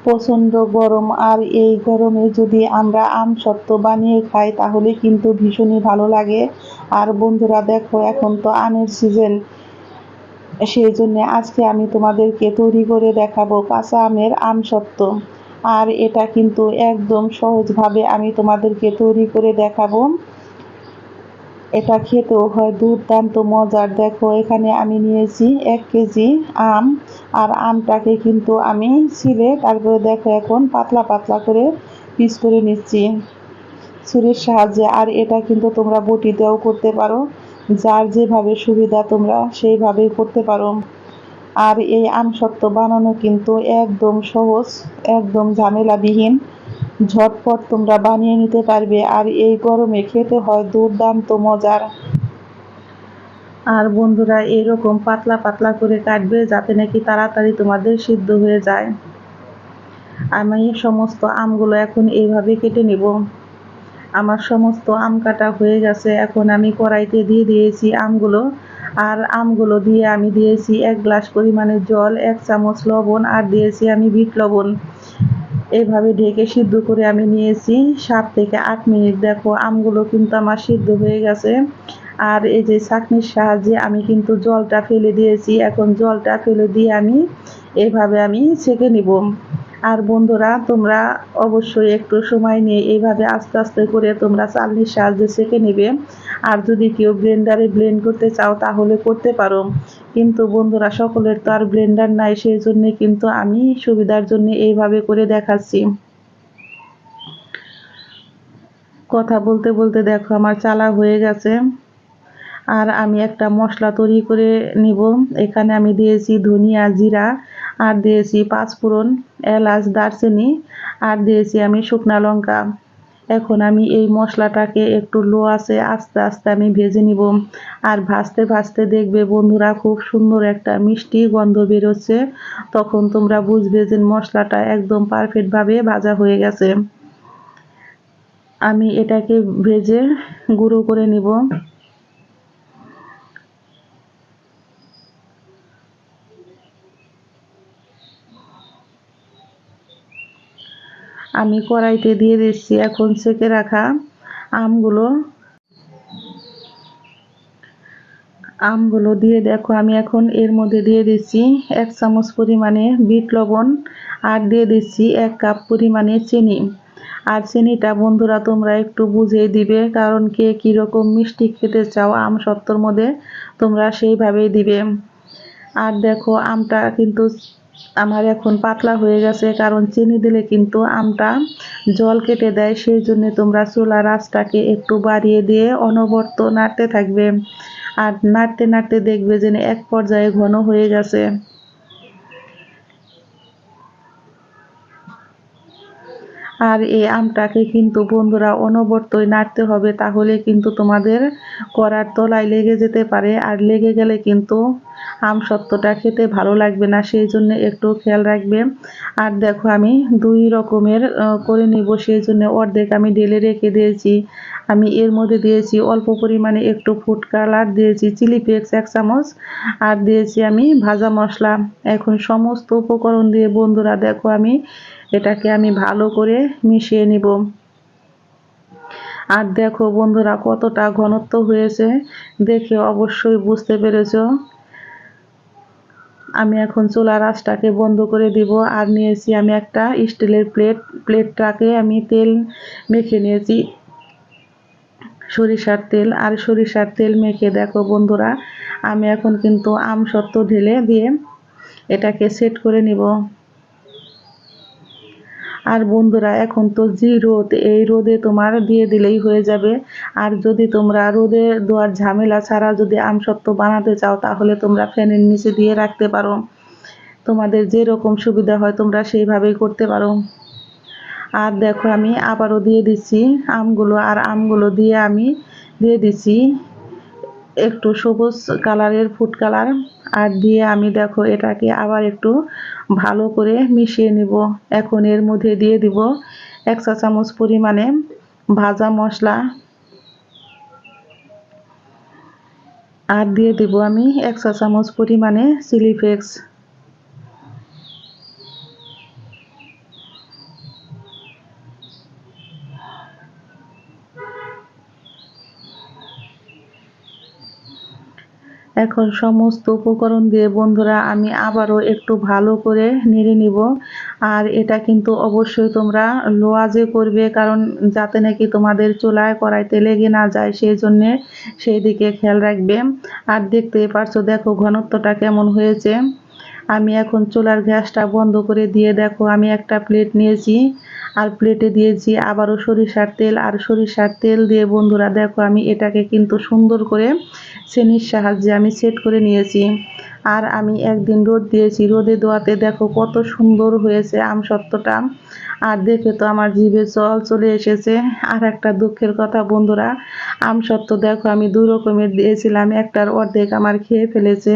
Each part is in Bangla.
প্রচণ্ড গরম, আর এই গরমে যদি আমরা আমসত্ত্ব বানিয়ে খাই তাহলে কিন্তু ভীষণই ভালো লাগে। আর বন্ধুরা দেখো, এখন তো আমের সিজন, সেই জন্য আজকে আমি তোমাদেরকে তৈরি করে দেখাবো কাঁচা আমের আমসত্ত্ব। আর এটা কিন্তু একদম সহজভাবে আমি তোমাদেরকে তৈরি করে দেখাবো। এটা খেতেও হয় দুর্দান্ত মজার। দেখো, এখানে আমি নিয়েছি 1 কেজি আম। আর আমটাকে কিন্তু আমি ছিলে তারপরে দেখো এখন পাতলা পাতলা করে পিস করে নিচ্ছি ছুরির সাহায্যে। আর এটা কিন্তু তোমরা বটিতেও করতে পারো, যার যেভাবে সুবিধা তোমরা সেইভাবেই করতে পারো। আর এই আমসত্ত্ব বানানো কিন্তু একদম সহজ, একদম ঝামেলাবিহীন, ঝটপট তোমরা বানিয়ে নিতে পারবে। আর এই গরমে খেতে হয় দুর্দান্ত মজার। আর বন্ধুরা, এরকম পাতলা পাতলা করে কাটবে যাতে নাকি তাড়াতাড়ি তোমাদের সিদ্ধ হয়ে যায়। আমি সমস্ত আমগুলো এখন এইভাবে কেটে নেব। আমার সমস্ত আম কাটা হয়ে গেছে। এখন আমি কড়াইতে দিয়ে দিয়েছি আমগুলো। আর আমগুলো দিয়ে আমি দিয়েছি 1 গ্লাস পরিমাণে জল, 1 চামচ লবণ, আর দিয়েছি আমি বিট লবণ। এইভাবে ঢেকে সিদ্ধ করে আমি নিয়েছি 7 থেকে 8 মিনিট। দেখো, আমগুলো কিন্তু আমার সিদ্ধ হয়ে গেছে। আর এই যে ছাঁকনির সাহায্যে আমি কিন্তু জলটা ফেলে দিয়েছি। এখন জলটা ফেলে দিয়ে আমি এইভাবে আমি ছেঁকে নিব। আর বন্ধুরা, তোমরা অবশ্যই একটু সময় নিয়ে এইভাবে আস্তে আস্তে করে তোমরা চালনির সাহায্যে ছেঁকে নেবে। আর যদি কেউ ব্লেন্ডারে ব্লেন্ড করতে চাও তাহলে করতে পারো, কিন্তু বন্ধুরা সকলের তো আর ব্লেন্ডার নাই, সেই জন্য কিন্তু আমি সুবিধার জন্য এইভাবে করে দেখাচ্ছি। কথা বলতে বলতে দেখো আমার চালা হয়ে গেছে। আর আমি একটা মশলা তৈরি করে নিব। এখানে আমি দিয়েছি ধনিয়া, জিরা, আর দিয়েছি 5 ফোড়ন, এলাচ, দারচিনি, আর দিয়েছি আমি শুকনা লঙ্কা। এখন আমি এই মশলাটাকে একটু লো আছে আস্তে আস্তে আমি ভেজে নিব। আর ভাজতে ভাজতে দেখবে বন্ধুরা খুব সুন্দর একটা মিষ্টি গন্ধ বেরোচ্ছে। তখন তোমরা বুঝবে যে মশলাটা একদম পারফেক্টভাবে ভাজা হয়ে গেছে। আমি এটাকে ভেজে গুঁড়ো করে নিব। আমি কড়াইতে দিয়ে দিচ্ছি এখন ছেঁকে রাখা আমগুলো। আমগুলো দিয়ে দেখো আমি এখন এর মধ্যে দিয়ে দিচ্ছি 1 চামচ পরিমাণে বিট লবণ, আর দিয়ে দিচ্ছি 1 কাপ পরিমাণে চিনি। আর চিনিটা বন্ধুরা তোমরা একটু বুঝেই দিবে, কারণ কে কীরকম মিষ্টি খেতে চাও আমসত্ত্বর মধ্যে তোমরা সেইভাবেই দিবে। আর দেখো, আমটা কিন্তু আমার এখন পাতলা হয়ে গেছে, কারণ চিনি দিলে কিন্তু আমটা জল কেটে দেয়। সেই জন্য তোমরা চুলার আঁচটাকে একটু বাড়িয়ে দিয়ে অনবরত নাড়তে থাকবে। আর নাড়তে নাড়তে দেখবে যে এক পর্যায়ে ঘন হয়ে গেছে। আর এই আমটাকে কিন্তু বন্ধুরা অনবরতই নাড়তে হবে, তাহলে কিন্তু তোমাদের কড়ার তলায় লেগে যেতে পারে। আর লেগে গেলে কিন্তু আমসত্ত্বটা খেতে ভালো লাগবে না, সেই জন্য একটু খেয়াল রাখবে। আর দেখো আমি 2 রকমের করে নিব, সেই জন্য অর্ধেক আমি ঢেলে রেখে দিয়েছি। আমি এর মধ্যে দিয়েছি অল্প পরিমাণে একটু ফুড কালার, দিয়েছি চিলি ফ্লেক্স 1 চামচ, আর দিয়েছি আমি ভাজা মশলা। এখন সমস্ত উপকরণ দিয়ে বন্ধুরা দেখো এটাকে আমি ভালো করে মিশিয়ে নিব। আর দেখো বন্ধুরা কতটা ঘনত্ব হয়েছে, দেখে অবশ্যই বুঝতে পেরেছো। আমি এখন চুলার আঁচটাকে বন্ধ করে দিব। আর নিয়েছি আমি একটা স্টিলের প্লেটটাকে আমি তেল মেখে নিয়েছি, সরিষার তেল। আর সরিষার তেল মেখে দেখো বন্ধুরা আমি এখন কিন্তু আমসত্ত্ব ঢেলে দিয়ে এটাকে সেট করে নিব। আর বন্ধুরা এখন তো যে রোদ, এই রোদে তোমার দিয়ে দিলেই হয়ে যাবে। আর যদি তোমরা রোদে দেওয়ার ঝামেলা ছাড়া যদি আমসত্ত্ব বানাতে চাও তাহলে তোমরা ফ্যানের নিচে দিয়ে রাখতে পারো। তোমাদের যেরকম সুবিধা হয় তোমরা সেইভাবেই করতে পারো। আর দেখো আমি আবারও দিয়ে দিচ্ছি আমগুলো। আর আমগুলো দিয়ে আমি দিয়ে দিচ্ছি একটু সবুজ কালারের ফুড কালার। আর দিয়ে আমি দেখো এটাকে আবার একটু ভালো করে মিশিয়ে নিব। এখন এর মধ্যে দিয়ে দিব 1 চা চামচ পরিমাণে ভাজা মশলা, আর দিয়ে দিব আমি 1 চা চামচ পরিমাণে চিলি ফ্লেক্স। এখন সমস্ত উপকরণ দিয়ে বন্ধুরা আমি আবারও একটু ভালো করে নেড়ে নিব। আর এটা কিন্তু অবশ্যই তোমরা লো আঁচে করবে, কারণ যাতে নাকি তোমাদের চুলায় কড়াইতে লেগে না যায়, সেই জন্যে সেই দিকে খেয়াল রাখবে। আর দেখতেই পারছো দেখো ঘনত্বটা কেমন হয়েছে। আমি এখন চুলার গ্যাসটা বন্ধ করে দিয়ে দেখো আমি একটা প্লেট নিয়েছি, আর প্লেটে দিয়েছি আবারও সরিষার তেল। আর সরিষার তেল দিয়ে বন্ধুরা দেখো আমি এটাকে কিন্তু সুন্দর করে ছেনির সাহায্যে আমি সেট করে নিয়েছি। আর আমি একদিন রোদ দিয়েছি, রোদে দেওয়াতে দেখো কত সুন্দর হয়েছে আমসত্ত্বটা। আর দেখে তো আমার জিভে জল চলে এসেছে। আর একটা দুঃখের কথা বন্ধুরা, আমসত্ত্ব দেখো আমি 2 রকমের দিয়েছিলাম, একটার অর্ধেক আমার খেয়ে ফেলেছে।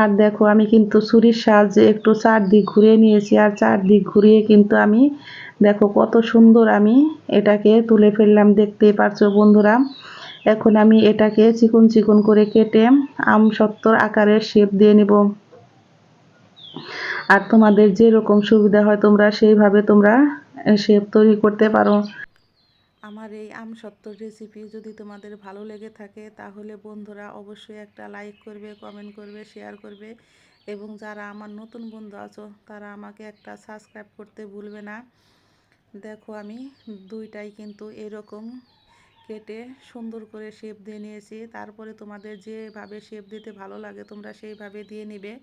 আর দেখো আমি কিন্তু ছুরির সাহায্যে একটু চারদিক ঘুরিয়ে নিয়েছি, আর চারদিক ঘুরিয়ে কিন্তু আমি দেখো কত সুন্দর আমি এটাকে তুলে ফেললাম, দেখতেই পারছো বন্ধুরা। এখন আমি এটাকে চিকন চিকন করে কেটে আমসত্ত্বর আকারের শেপ দিয়ে নিব। আর তোমাদের যেরকম সুবিধা হয় তোমরা সেইভাবে তোমরা শেপ তৈরি করতে পারো। আমার এই আমসত্ত্বর রেসিপি যদি তোমাদের ভালো লেগে থাকে তাহলে বন্ধুরা অবশ্যই একটা লাইক করবে, কমেন্ট করবে, শেয়ার করবে, এবং যারা আমার নতুন বন্ধু আছো তারা আমাকে একটা সাবস্ক্রাইব করতে ভুলবে না। দেখো আমি দুইটাই কিন্তু এরকম কেটে সুন্দর করে শেপ দিয়ে নিয়েছি। তারপরে তোমাদের যেভাবে শেপ দিতে ভালো লাগে তোমরা সেইভাবে দিয়ে নেবে।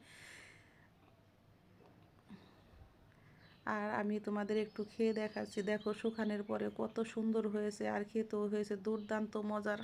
আর আমি তোমাদের একটু খেয়ে দেখাচ্ছি, দেখো শুকানোর পরে কত সুন্দর হয়েছে, আর খেতেও হয়েছে দুর্দান্ত মজার।